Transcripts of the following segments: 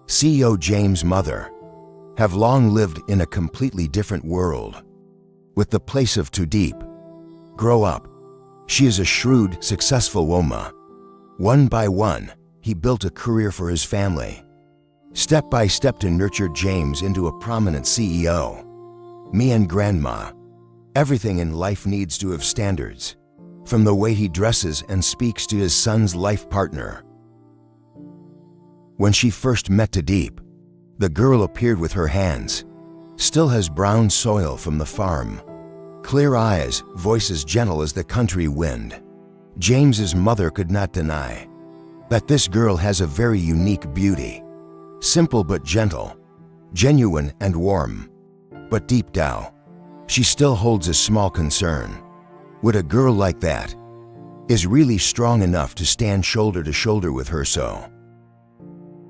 CEO James' mother, have long lived in a completely different world. With the place of Tu Diep. Grow up. She is a shrewd, successful woman. One by one, he built a career for his family. Step by step to nurture James into a prominent CEO. Me and Grandma. Everything in life needs to have standards. From the way he dresses and speaks to his son's life partner. When she first met Tu Diep, the girl appeared with her hands. Still has brown soil from the farm. Clear eyes, voice as gentle as the country wind. James's mother could not deny that this girl has a very unique beauty. Simple but gentle, genuine and warm. But deep down, she still holds a small concern. Would a girl like that is really strong enough to stand shoulder to shoulder with her so?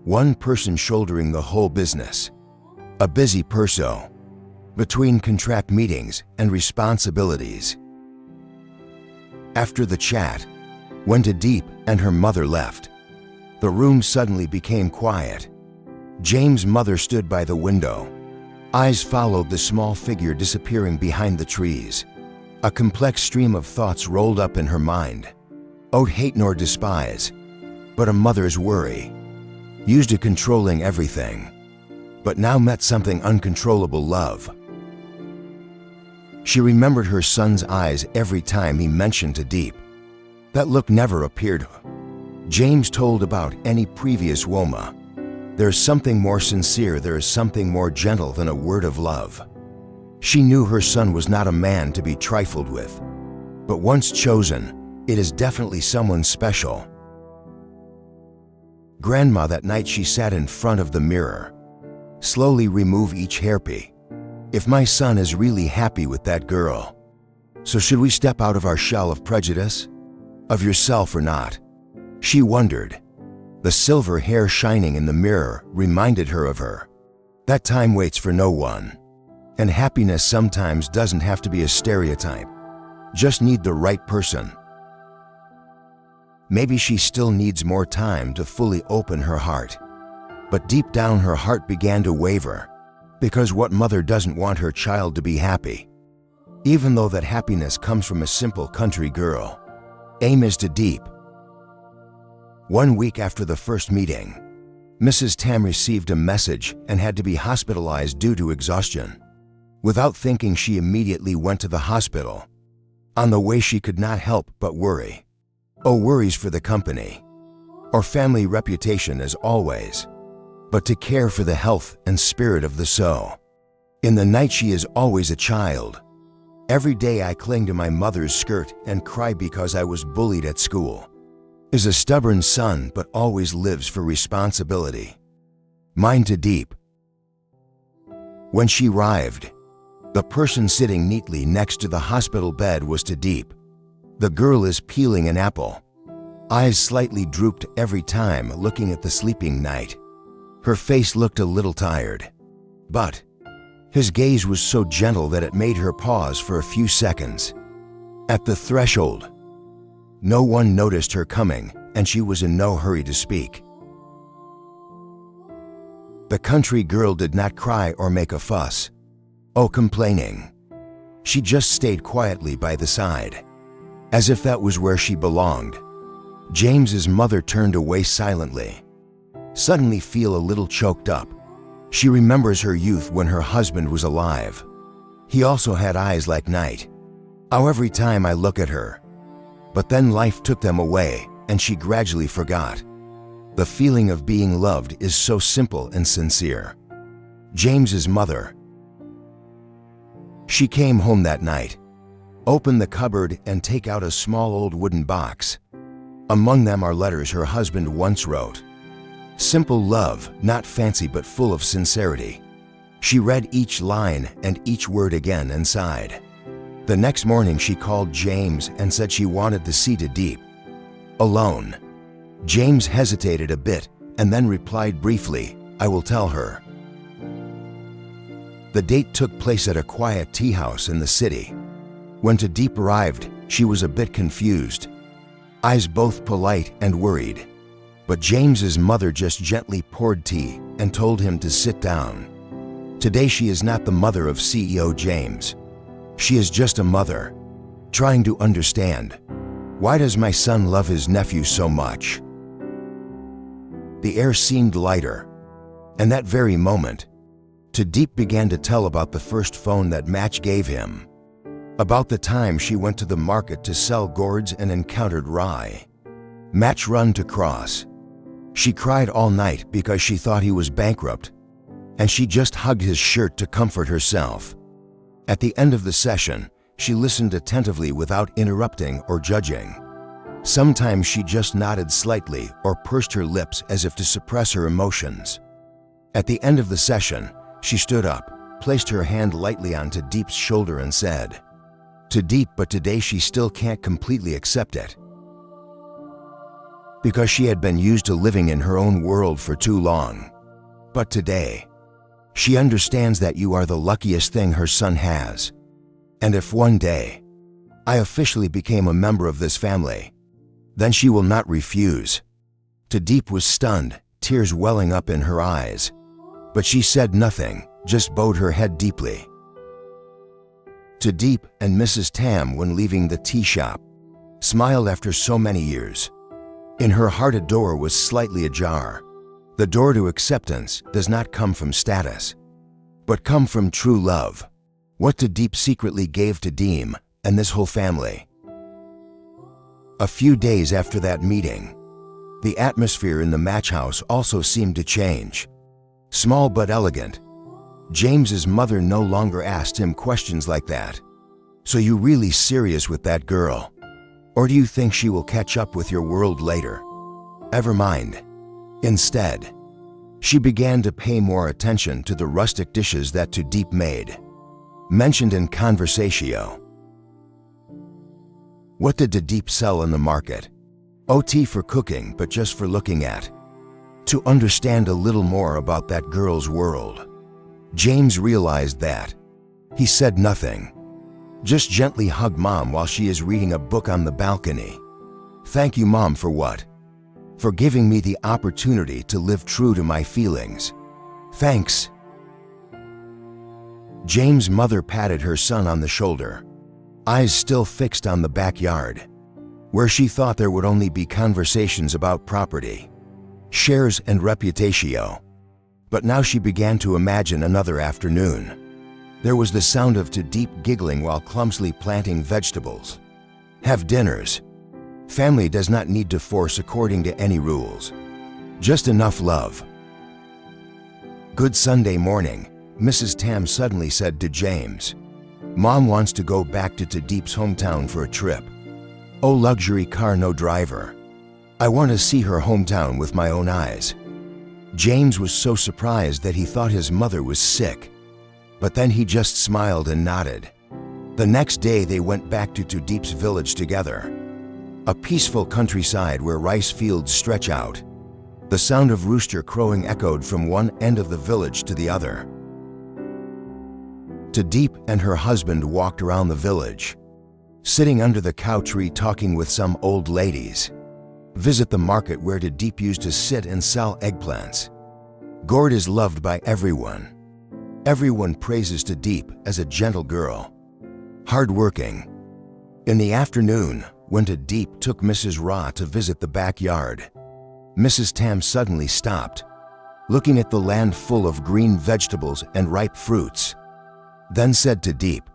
One person shouldering the whole business. A busy person. Between contract meetings and responsibilities. After the chat, when Tu Diep and her mother left, the room suddenly became quiet. James' mother stood by the window. Eyes followed the small figure disappearing behind the trees. A complex stream of thoughts rolled up in her mind. Oh, hate nor despise, but a mother's worry. Used to controlling everything, but now met something uncontrollable: love. She remembered her son's eyes every time he mentioned Tu Diep. That look never appeared. James told about any previous woman. There's something more sincere, there is something more gentle than a word of love. She knew her son was not a man to be trifled with. But once chosen, it is definitely someone special. Grandma, that night she sat in front of the mirror. Slowly remove each hairpin. If my son is really happy with that girl, so should we step out of our shell of prejudice? Of yourself or not? She wondered. The silver hair shining in the mirror reminded her of her. That time waits for no one. And happiness sometimes doesn't have to be a stereotype. Just need the right person. Maybe she still needs more time to fully open her heart. But deep down her heart began to waver. Because what mother doesn't want her child to be happy? Even though that happiness comes from a simple country girl. Aim is Tu Diep. 1 week after the first meeting, Mrs. Tam received a message and had to be hospitalized due to exhaustion. Without thinking, she immediately went to the hospital. On the way, she could not help but worry. Oh, worries for the company or family reputation as always, but to care for the health and spirit of the soul. In the night, she is always a child. Every day I cling to my mother's skirt and cry because I was bullied at school. Is a stubborn son but always lives for responsibility. Mine Tu Diep. When she arrived, the person sitting neatly next to the hospital bed was Tu Diep. The girl is peeling an apple. Eyes slightly drooped every time looking at the sleeping knight. Her face looked a little tired, but his gaze was so gentle that it made her pause for a few seconds. At the threshold, no one noticed her coming, and she was in no hurry to speak. The country girl did not cry or make a fuss. Oh, complaining. She just stayed quietly by the side, as if that was where she belonged. James's mother turned away silently. Suddenly feel a little choked up. She remembers her youth when her husband was alive. He also had eyes like night. Oh, every time I look at her. But then life took them away, and she gradually forgot. The feeling of being loved is so simple and sincere. James's mother. She came home that night, opened the cupboard and take out a small old wooden box. Among them are letters her husband once wrote. Simple love, not fancy but full of sincerity. She read each line and each word again and sighed. The next morning she called James and said she wanted to see Tu Diep. Alone. James hesitated a bit and then replied briefly, I will tell her. The date took place at a quiet tea house in the city. When Tu Diep arrived, she was a bit confused. Eyes both polite and worried. But James's mother just gently poured tea and told him to sit down. Today she is not the mother of CEO James. She is just a mother, trying to understand, why does my son love his nephew so much? The air seemed lighter, and that very moment, Tu Diep began to tell about the first phone that Match gave him, about the time she went to the market to sell gourds and encountered Ry. Match run to cross. She cried all night because she thought he was bankrupt, and she just hugged his shirt to comfort herself. At the end of the session, she listened attentively without interrupting or judging. Sometimes she just nodded slightly or pursed her lips as if to suppress her emotions. At the end of the session, she stood up, placed her hand lightly on Tu Diep's shoulder and said, "Tu Diep, but today she still can't completely accept it." Because she had been used to living in her own world for too long. But today, she understands that you are the luckiest thing her son has. And if one day, I officially became a member of this family, then she will not refuse. Tu Diep was stunned, tears welling up in her eyes. But she said nothing, just bowed her head deeply. Tu Diep and Mrs. Tam, when leaving the tea shop, smiled after so many years. In her heart a door was slightly ajar. The door to acceptance does not come from status, but come from true love. What Tu Diep secretly gave to Diep and this whole family. A few days after that meeting, the atmosphere in the Match house also seemed to change. Small but elegant. James's mother no longer asked him questions like that. "So you really serious with that girl? Or do you think she will catch up with your world later?" Ever mind. Instead, she began to pay more attention to the rustic dishes that Tu Diep made, mentioned in conversatio. What did Tu Diep sell in the market? OT for cooking, but just for looking at. To understand a little more about that girl's world. James realized that. He said nothing. Just gently hug Mom while she is reading a book on the balcony. "Thank you, Mom, for what? For giving me the opportunity to live true to my feelings. Thanks." James' mother patted her son on the shoulder, eyes still fixed on the backyard, where she thought there would only be conversations about property, shares and reputatio. But now she began to imagine another afternoon. There was the sound of Tu Diep giggling while clumsily planting vegetables. Have dinners. Family does not need to force according to any rules. Just enough love. Good Sunday morning, Mrs. Tam suddenly said to James, "Mom wants to go back to Tu Diep's hometown for a trip. Oh, luxury car, no driver. I want to see her hometown with my own eyes." James was so surprised that he thought his mother was sick. But then he just smiled and nodded. The next day they went back to Tu Diep's village together. A peaceful countryside where rice fields stretch out. The sound of rooster crowing echoed from one end of the village to the other. Tu Diep and her husband walked around the village, sitting under the cow tree talking with some old ladies. Visit the market where Tu Diep used to sit and sell eggplants. Gourd is loved by everyone. Everyone praises Tu Diep as a gentle girl, hardworking. In the afternoon, when Tu Diep took Mrs. Ra to visit the backyard, Mrs. Tam suddenly stopped, looking at the land full of green vegetables and ripe fruits, then said to Diep,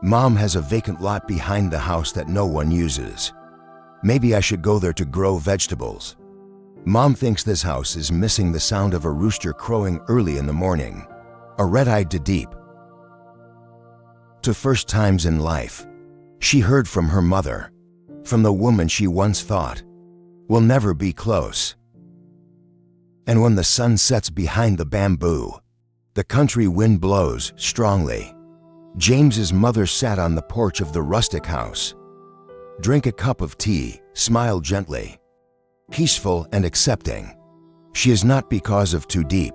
"Mom has a vacant lot behind the house that no one uses. Maybe I should go there to grow vegetables. Mom thinks this house is missing the sound of a rooster crowing early in the morning." A red-eyed Tu Diep. To first times in life, she heard from her mother, from the woman she once thought will never be close. And when the sun sets behind the bamboo, the country wind blows strongly. James's mother sat on the porch of the rustic house, drank a cup of tea, smiled gently, peaceful and accepting. She is not because of Tu Diep,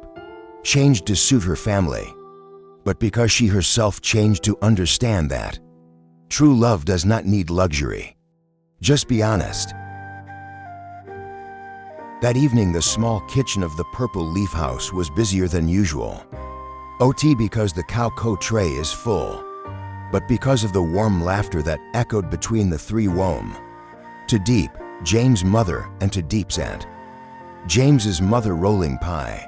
changed to suit her family, but because she herself changed to understand that true love does not need luxury. Just be honest. That evening, the small kitchen of the Purple Leaf House was busier than usual. OT because the cow tray is full, but because of the warm laughter that echoed between the three womb. Tu Diep, James' mother, and Tu Diep's aunt. James's mother rolling pie.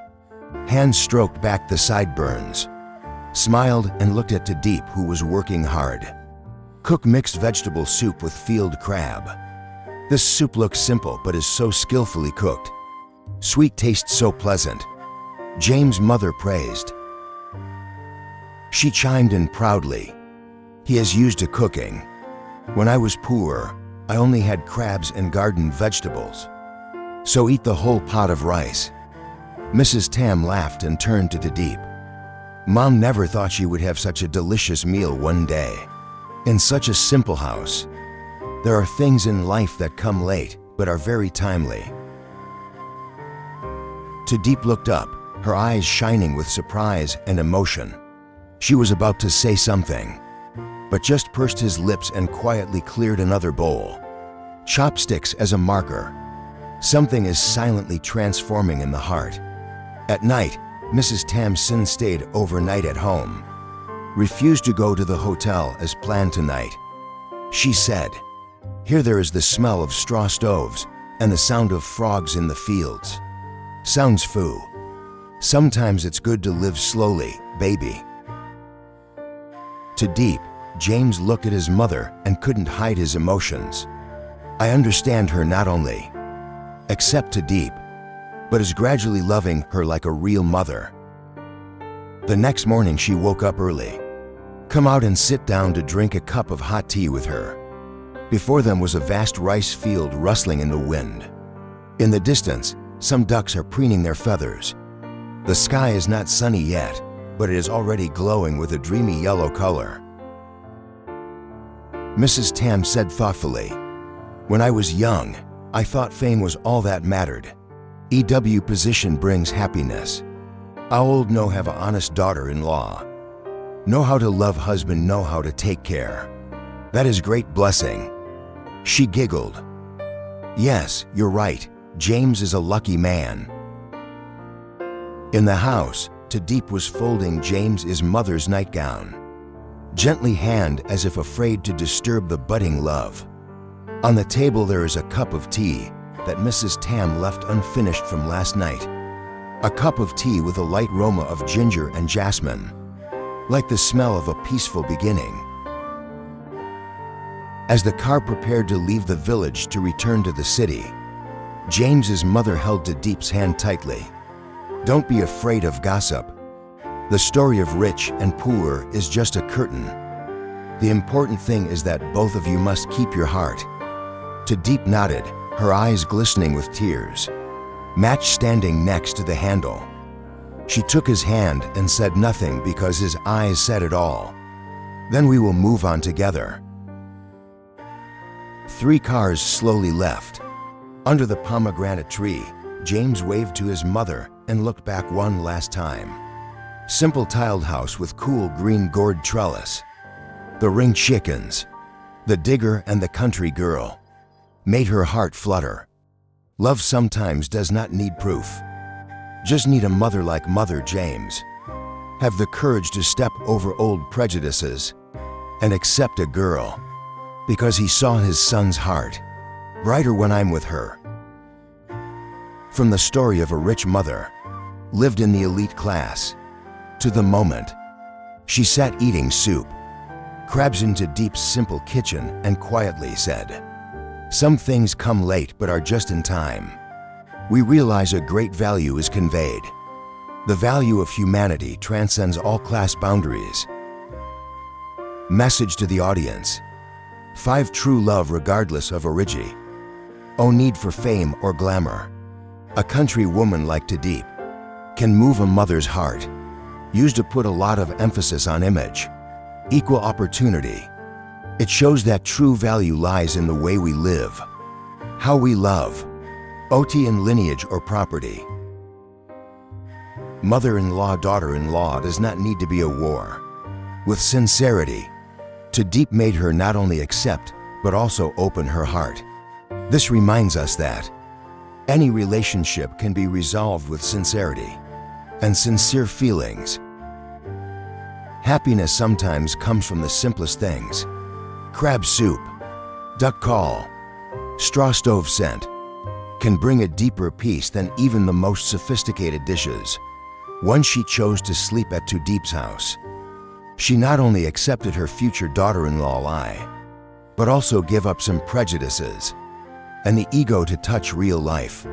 Hands stroked back the sideburns. Smiled and looked at Tu Diep, who was working hard. Cook mixed vegetable soup with field crab. This soup looks simple but is so skillfully cooked. Sweet taste so pleasant. James' mother praised. She chimed in proudly. He is used to cooking. When I was poor, I only had crabs and garden vegetables. So eat the whole pot of rice. Mrs. Tam laughed and turned to Tu Diep. Mom never thought she would have such a delicious meal one day. In such a simple house. There are things in life that come late, but are very timely. Tu Diep looked up, her eyes shining with surprise and emotion. She was about to say something, but just pursed his lips and quietly cleared another bowl. Chopsticks as a marker. Something is silently transforming in the heart. At night, Mrs. Tamsin stayed overnight at home. Refused to go to the hotel as planned tonight. She said, "Here there is the smell of straw stoves and the sound of frogs in the fields. Sounds foo. Sometimes it's good to live slowly, baby." Tu Diep, James looked at his mother and couldn't hide his emotions. I understand her not only accept Tu Diep, but is gradually loving her like a real mother. The next morning she woke up early. Come out and sit down to drink a cup of hot tea with her. Before them was a vast rice field rustling in the wind. In the distance, some ducks are preening their feathers. The sky is not sunny yet, but it is already glowing with a dreamy yellow color. Mrs. Tam said thoughtfully, "When I was young, I thought fame was all that mattered. EW position brings happiness. I old know have a honest daughter-in-law. Know how to love husband, know how to take care. That is great blessing." She giggled. "Yes, you're right. James is a lucky man." In the house, Tu Diep was folding James's mother's nightgown. Gently hand as if afraid to disturb the budding love. On the table there is a cup of tea that Mrs. Tam left unfinished from last night. A cup of tea with a light aroma of ginger and jasmine, like the smell of a peaceful beginning. As the car prepared to leave the village to return to the city, James's mother held Tu Diep's hand tightly. "Don't be afraid of gossip. The story of rich and poor is just a curtain. The important thing is that both of you must keep your heart." Tu Diep nodded, her eyes glistening with tears. Match standing next to the handle. She took his hand and said nothing because his eyes said it all. "Then we will move on together." 3 cars slowly left. Under the pomegranate tree, James waved to his mother and looked back one last time. Simple tiled house with cool green gourd trellis. The ring chickens, the digger and the country girl, made her heart flutter. Love sometimes does not need proof. Just need a mother like Mother James. Have the courage to step over old prejudices and accept a girl, because he saw his son's heart brighter when I'm with her. From the story of a rich mother, lived in the elite class, to the moment she sat eating soup, crabs in Tu Diep's simple kitchen and quietly said, "Some things come late but are just in time." We realize a great value is conveyed. The value of humanity transcends all class boundaries. Message to the audience. 5 true love regardless of origin. No need for fame or glamour. A country woman like Tu Diep can move a mother's heart. Used to put a lot of emphasis on image. Equal opportunity. It shows that true value lies in the way we live. How we love. OT in lineage or property. Mother-in-law, daughter-in-law does not need to be a war. With sincerity, Tu Diep made her not only accept, but also open her heart. This reminds us that Any relationship can be resolved with sincerity and sincere feelings. Happiness sometimes comes from the simplest things. Crab soup, duck call, straw stove scent can bring a deeper peace than even the most sophisticated dishes. Once she chose to sleep at Tu Diep's house, she not only accepted her future daughter-in-law Ly, but also gave up some prejudices and the ego to touch real life.